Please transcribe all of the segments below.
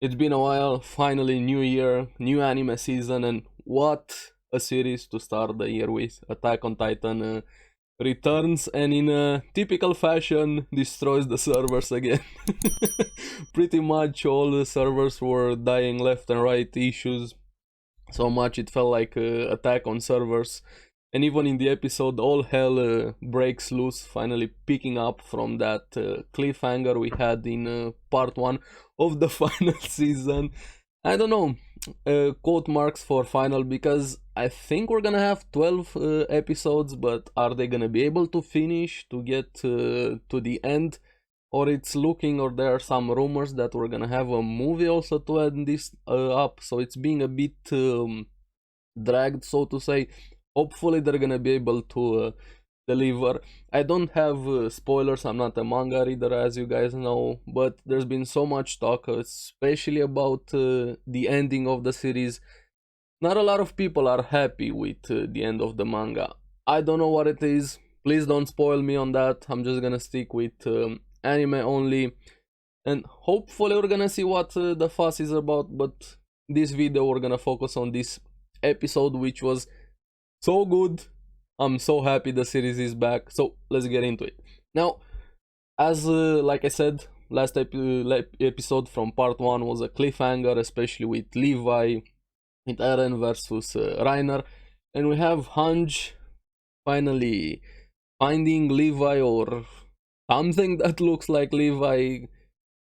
It's been a while, finally new year, new anime season, and what a series to start the year with. Attack on Titan returns and in a typical fashion destroys the servers again. Pretty much all the servers were dying left and right, issues so much it felt like attack on servers. And even in the episode, all hell breaks loose, finally picking up from that cliffhanger we had in part 1 of the final season. I don't know, quote marks for final, because I think we're gonna have 12 episodes, but are they gonna be able to finish to get to the end? Or it's looking, or there are some rumors that we're gonna have a movie also to end this up, so it's being a bit dragged, so to say. Hopefully they're gonna be able to deliver. I don't have spoilers, I'm not a manga reader as you guys know, but there's been so much talk, especially about the ending of the series. Not a lot of people are happy with the end of the manga. I don't know what it is, please don't spoil me on that. I'm just gonna stick with anime only, and hopefully we're gonna see what the fuss is about. But this video we're gonna focus on this episode, which was so good. I'm so happy the series is back, so let's get into it. Now, as like I said, last episode from part 1 was a cliffhanger, especially with Levi, with Eren versus Reiner, and we have Hanj finally finding Levi, or something that looks like Levi,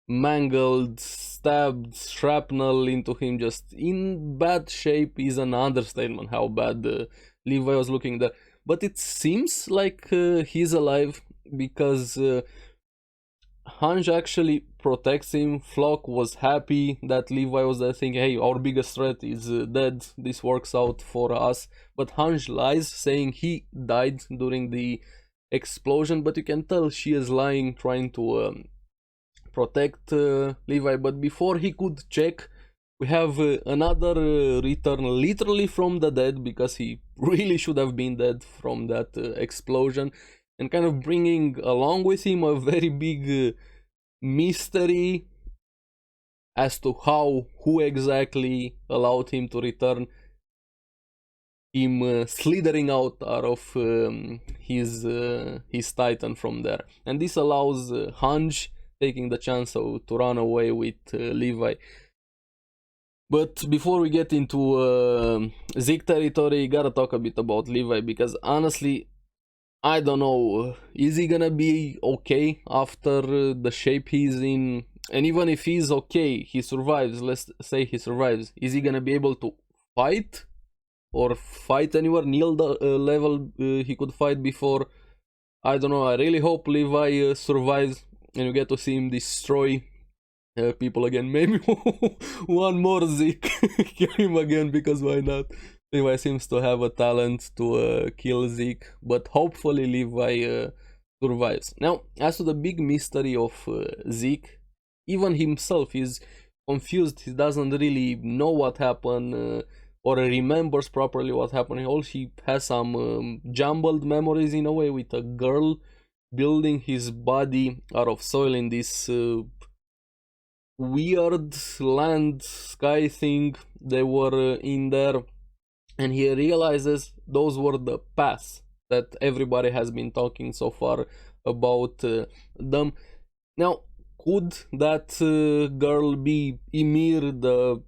mangled, stabbed, shrapnel into him, just in bad shape is an understatement how bad Levi was looking there. But it seems like he's alive, because Hanj actually protects him. Flock was happy that Levi was there, thinking, hey, our biggest threat is dead, this works out for us. But Hanj lies, saying he died during the explosion, but you can tell she is lying, trying to protect Levi. But before he could check, we have another return literally from the dead, because he really should have been dead from that explosion, and kind of bringing along with him a very big mystery as to who exactly allowed him to return, him slithering out of his titan from there. And this allows Hanj taking the chance to run away with Levi. But before we get into Zeke territory, gotta talk a bit about Levi, because honestly, I don't know, is he gonna be okay after the shape he's in? And even if he's okay, he survives, let's say he survives, is he gonna be able to fight? Or fight anywhere near the level he could fight before? I don't know, I really hope Levi survives and you get to see him destroy people again. Maybe one more Zeke, kill him again, because why not? Levi seems to have a talent to kill Zeke, but hopefully Levi survives. Now, as to the big mystery of Zeke, even himself is confused. He doesn't really know what happened, or remembers properly what happened. He has some jumbled memories in a way, with a girl building his body out of soil in this weird land sky thing they were in there, and he realizes those were the paths that everybody has been talking so far about them. Now, could that girl be Ymir, the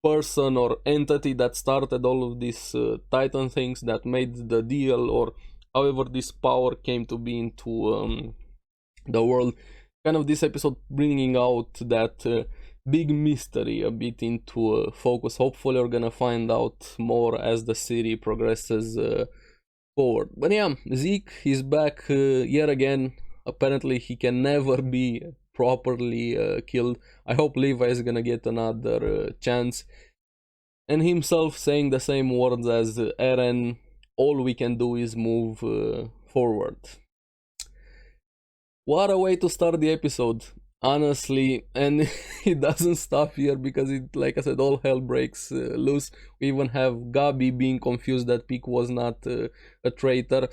person or entity that started all of these titan things, that made the deal, or however this power came to be into the world? Kind of this episode bringing out that big mystery a bit into focus. Hopefully we're gonna find out more as the series progresses forward. But yeah, Zeke is back yet again. Apparently he can never be properly killed. I hope Levi is gonna get another chance. And himself saying the same words as Eren, all we can do is move forward. What a way to start the episode, honestly. And it doesn't stop here, because it, like I said, all hell breaks loose. We even have Gabi being confused that Peak was not a traitor.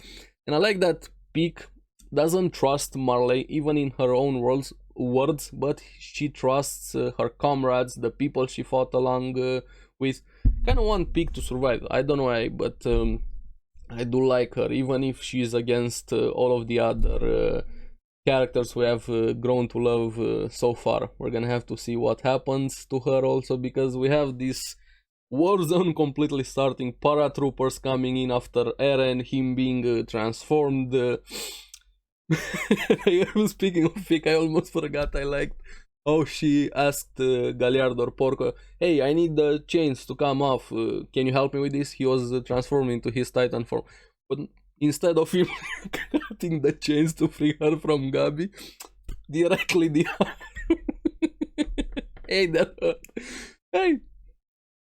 And I like that Peak doesn't trust Marley, even in her own worlds, words, but she trusts her comrades, the people she fought along with. Kind of want Pieck to survive. I don't know why, but I do like her, even if she's against all of the other characters we have grown to love so far. We're gonna have to see what happens to her also, because we have this war zone completely starting, paratroopers coming in after Eren, him being transformed. Speaking of Pieck, I almost forgot I liked how she asked Galliard or Porco, hey, I need the chains to come off, can you help me with this? He was transformed into his Titan form, but instead of him cutting the chains to free her from Gabi, directly the arm. Hey, that hurt. Hey,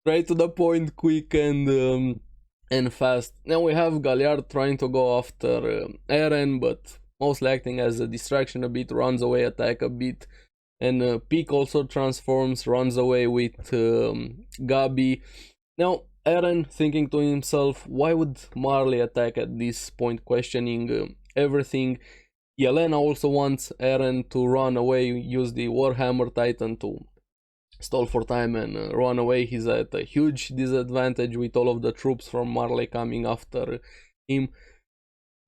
right to the point, quick and fast. Now we have Galliard trying to go after Eren, but mostly acting as a distraction a bit, runs away, attack a bit. And Pieck also transforms, runs away with Gabi. Now Eren thinking to himself, why would Marley attack at this point, questioning everything. Yelena also wants Eren to run away, use the Warhammer Titan to stall for time and run away. He's at a huge disadvantage with all of the troops from Marley coming after him.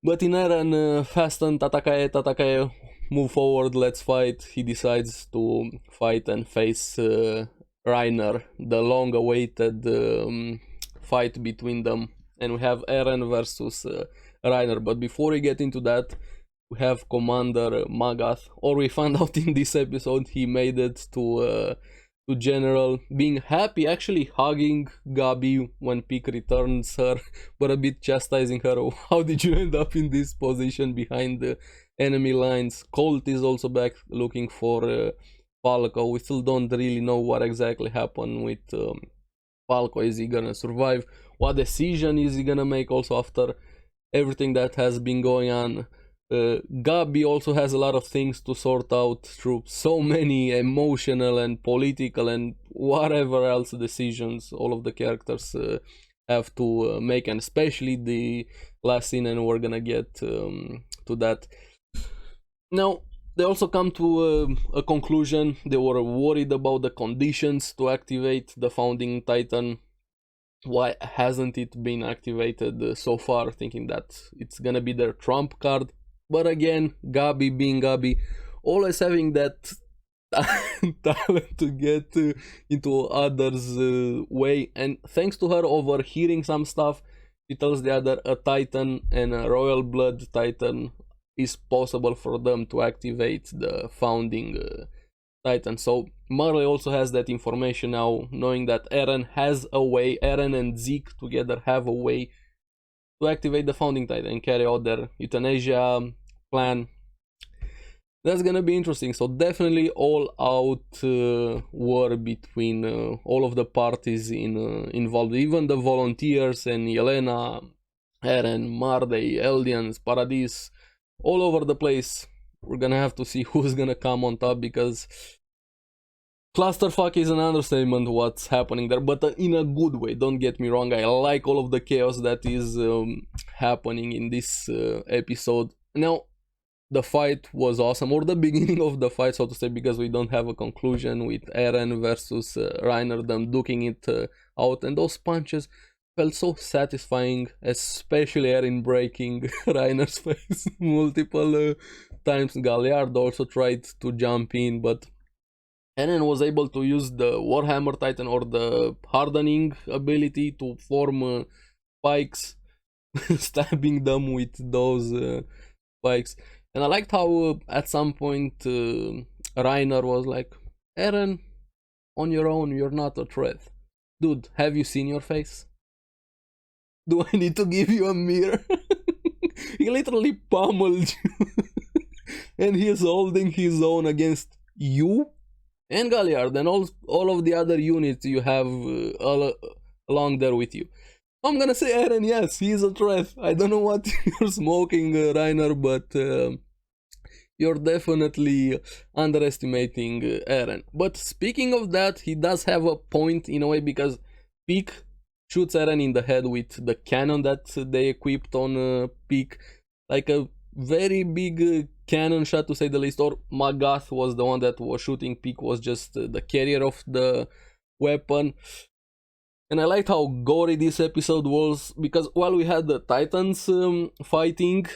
But in Eren, fasten, Tatakae, move forward, let's fight. He decides to fight and face Reiner, the long-awaited fight between them. And we have Eren versus Reiner. But before we get into that, we have Commander Magath, or we found out in this episode he made it to General, being happy, actually hugging Gabi when Pieck returns her, but a bit chastising her. How did you end up in this position behind the enemy lines? Colt is also back looking for Falco. We still don't really know what exactly happened with Falco. Is he gonna survive? What decision is he gonna make also after everything that has been going on? Gabi also has a lot of things to sort out through so many emotional and political and whatever else decisions all of the characters have to make, and especially the last scene, and we're gonna get to that. Now, they also come to a conclusion. They were worried about the conditions to activate the Founding Titan. Why hasn't it been activated so far, thinking that it's gonna be their trump card? But again, Gabi being Gabi, always having that talent to get into others' way. And thanks to her overhearing some stuff, she tells the other a Titan and a Royal Blood Titan is possible for them to activate the Founding Titan. So Marley also has that information now, knowing that Eren has a way, Eren and Zeke together have a way to activate the Founding Titan and carry out their euthanasia plan. That's gonna be interesting. So definitely all out war between all of the parties involved, even the volunteers and Yelena, Eren, Marley, Eldians, Paradis, all over the place. We're gonna have to see who's gonna come on top, because clusterfuck is an understatement what's happening there, but in a good way. Don't get me wrong, I like all of the chaos that is happening in this episode. Now, the fight was awesome, or the beginning of the fight, so to say, because we don't have a conclusion with Eren versus Reiner, them duking it out, and those punches felt so satisfying, especially Eren breaking Reiner's face multiple times. Galliard also tried to jump in, but Eren was able to use the Warhammer Titan, or the hardening ability, to form spikes, stabbing them with those spikes. And I liked how at some point Reiner was like, Eren, on your own, you're not a threat. Dude, have you seen your face? Do I need to give you a mirror? He literally pummeled you. And he is holding his own against you and Galliard and all of the other units you have along there with you. I'm gonna say Eren, yes, he is a threat. I don't know what you're smoking, Reiner, but you're definitely underestimating Eren. But speaking of that, he does have a point in a way, because Pieck shoots Eren in the head with the cannon that they equipped on Pieck, like a very big cannon shot, to say the least, or Magath was the one that was shooting, Peak was just the carrier of the weapon. And I liked how gory this episode was, because while we had the Titans fighting,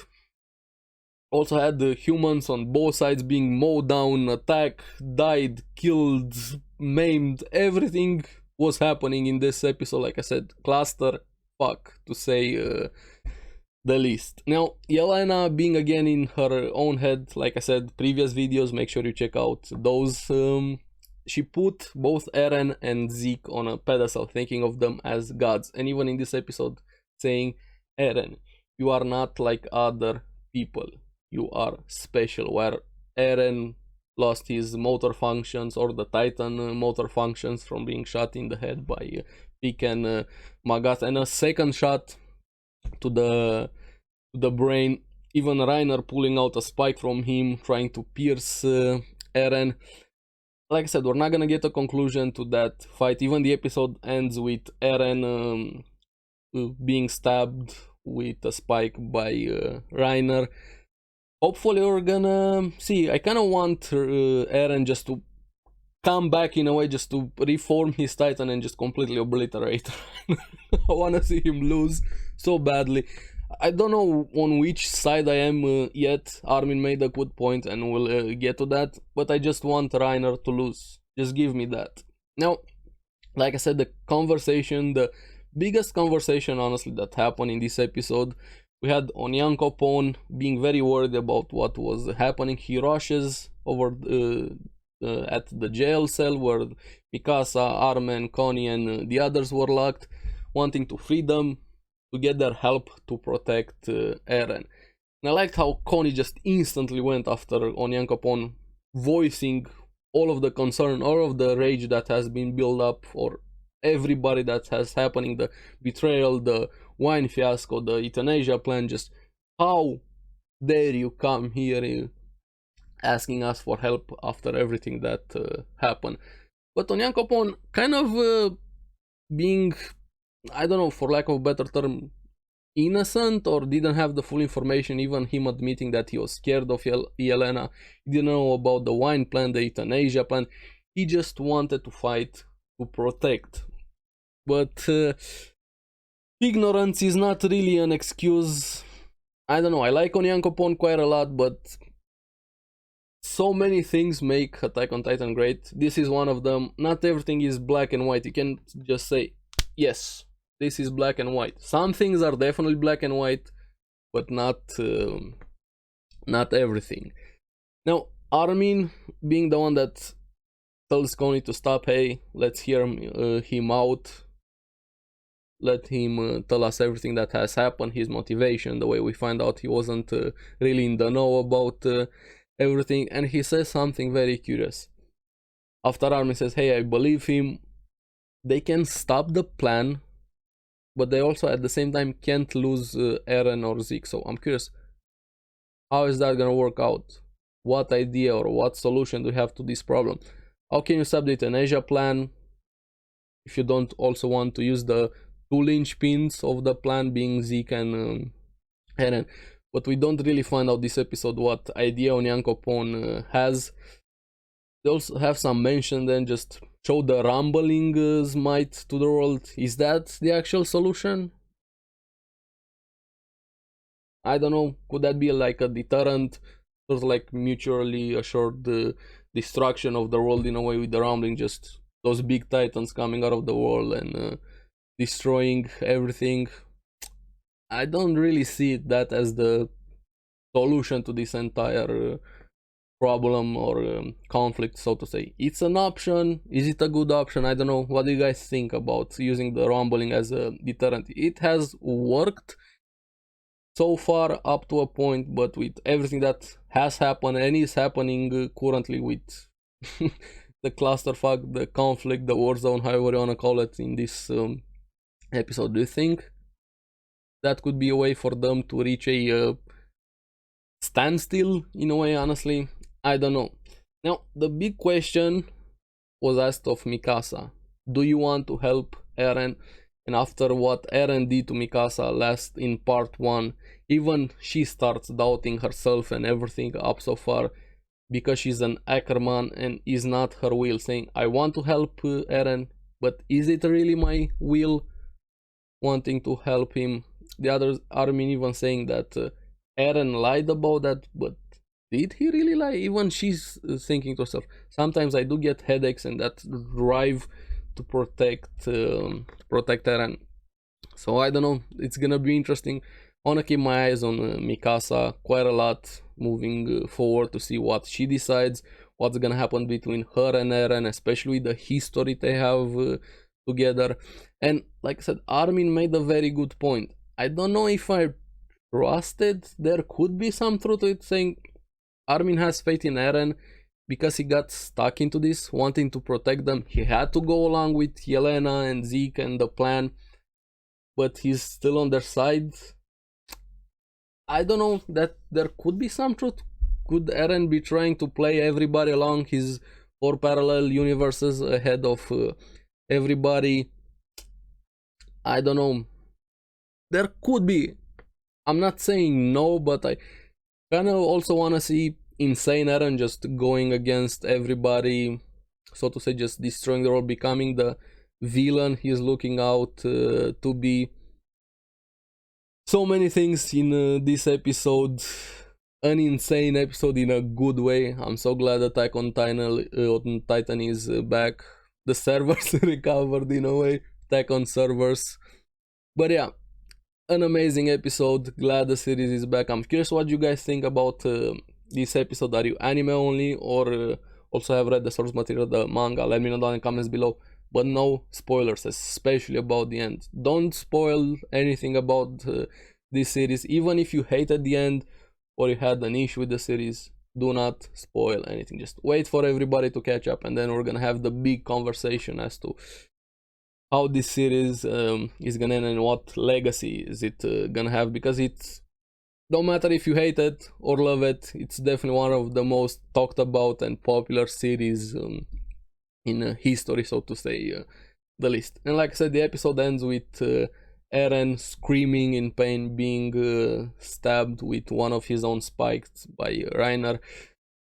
also had the humans on both sides being mowed down, attacked, died, killed, maimed. Everything was happening in this episode. Like I said, cluster fuck, to say the least. Now, Yelena being again in her own head, like I said, previous videos, make sure you check out those. She put both Eren and Zeke on a pedestal, thinking of them as gods. And even in this episode, saying, Eren, you are not like other people. You are special. Where Eren lost his motor functions, or the Titan motor functions, from being shot in the head by Peak and Magath. And a second shot to the brain. Even Reiner pulling out a spike from him, trying to pierce Eren. Like I said, we're not gonna get a conclusion to that fight. Even the episode ends with Eren being stabbed with a spike by Reiner. Hopefully we're gonna see. I kind of want Eren just to come back in a way, just to reform his Titan and just completely obliterate. I want to see him lose so badly. I don't know on which side I am yet. Armin made a good point and we'll get to that, but I just want Reiner to lose. Just give me that. Now, like I said, the conversation, the biggest conversation honestly that happened in this episode, we had Onyankopon being very worried about what was happening. He rushes over at the jail cell where Mikasa, Armin, Connie and the others were locked, wanting to free them, to get their help to protect Eren. And I liked how Connie just instantly went after Onyankopon, voicing all of the concern, all of the rage that has been built up for everybody that has happening, the betrayal, the wine fiasco, the euthanasia plan. Just how dare you come here asking us for help after everything that happened. But Onyankopon kind of being, I don't know, for lack of a better term, innocent, or didn't have the full information. Even him admitting that he was scared of Yelena, he didn't know about the wine plan, the euthanasia plan. He just wanted to fight to protect. But ignorance is not really an excuse. I don't know, I like Onyankopon quite a lot, but so many things make Attack on Titan great. This is one of them. Not everything is black and white. You can't just say, yes, this is black and white. Some things are definitely black and white, but not everything. Now, Armin being the one that tells Connie to stop, hey, let's hear him out. Let him tell us everything that has happened, his motivation, the way we find out he wasn't really in the know about everything. And he says something very curious. After Armin says, hey, I believe him, they can stop the plan, but they also at the same time can't lose Eren or Zeke. So I'm curious, how is that gonna work out? What idea or what solution do you have to this problem? How can you stop the euthanasia plan if you don't also want to use the two linchpins of the plan, being Zeke and Eren? But we don't really find out this episode what idea Onyankopon has. They also have some mention, then just show the rumbling smite to the world. Is that the actual solution? I don't know. Could that be like a deterrent, sort of like mutually assured destruction of the world in a way, with the rumbling, just those big titans coming out of the world and destroying everything? I don't really see that as the solution to this entire problem or conflict, so to say. It's an option. Is it a good option? I don't know. What do you guys think about using the rumbling as a deterrent? It has worked so far up to a point, but with everything that has happened and is happening currently with the clusterfuck, the conflict, the war zone, however you wanna call it, in this episode, do you think that could be a way for them to reach a standstill in a way? Honestly, I don't know. Now, the big question was asked of Mikasa. Do you want to help Eren? And after what Eren did to Mikasa last in part 1, even she starts doubting herself and everything up so far, because she's an Ackerman and is not her will, saying, I want to help Eren, but is it really my will wanting to help him? The other Armin even saying that Eren lied about that, but did he really lie? Even she's thinking to herself, sometimes I do get headaches, and that drive to protect Eren. So I don't know, it's gonna be interesting. I wanna keep my eyes on Mikasa quite a lot moving forward to see what she decides, what's gonna happen between her and Eren, especially the history they have together. And like I said, Armin made a very good point. I don't know if I trusted there could be some truth to it, saying Armin has faith in Eren because he got stuck into this, wanting to protect them. He had to go along with Yelena and Zeke and the plan, but he's still on their side. I don't know, that there could be some truth. Could Eren be trying to play everybody along his 4 parallel universes ahead of everybody? I don't know. There could be. I'm not saying no, but I kind of also want to see insane Eren just going against everybody, so to say, just destroying the world, becoming the villain he's looking out to be. So many things in this episode. An insane episode in a good way. I'm so glad that Attack on Titan is back. The servers recovered in a way. Attack on servers. But yeah, an amazing episode. Glad the series is back. I'm curious what you guys think about this episode. Are you anime only, or also have read the source material, the manga? Let me know down in the comments below. But no spoilers, especially about the end. Don't spoil anything about this series. Even if you hated the end or you had an issue with the series, do not spoil anything. Just wait for everybody to catch up, and then we're gonna have the big conversation as to how this series is gonna end and what legacy is it gonna have, because it's, don't matter if you hate it or love it, it's definitely one of the most talked about and popular series in history, so to say, the least. And like I said, the episode ends with Eren screaming in pain, being stabbed with one of his own spikes by Reiner.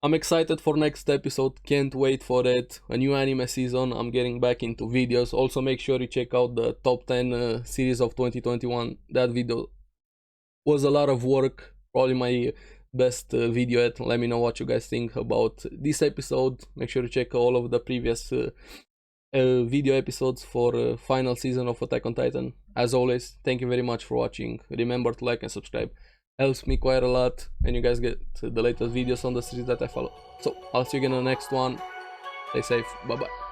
I'm excited for next episode, can't wait for it. A new anime season, I'm getting back into videos. Also make sure you check out the top 10 series of 2021. That video was a lot of work, probably my best video yet. Let me know what you guys think about this episode. Make sure to check all of the previous video episodes for final season of Attack on Titan. As always, thank you very much for watching. Remember to like and subscribe, helps me quite a lot, and you guys get the latest videos on the series that I follow. So I'll see you again in the next one. Stay safe, bye bye.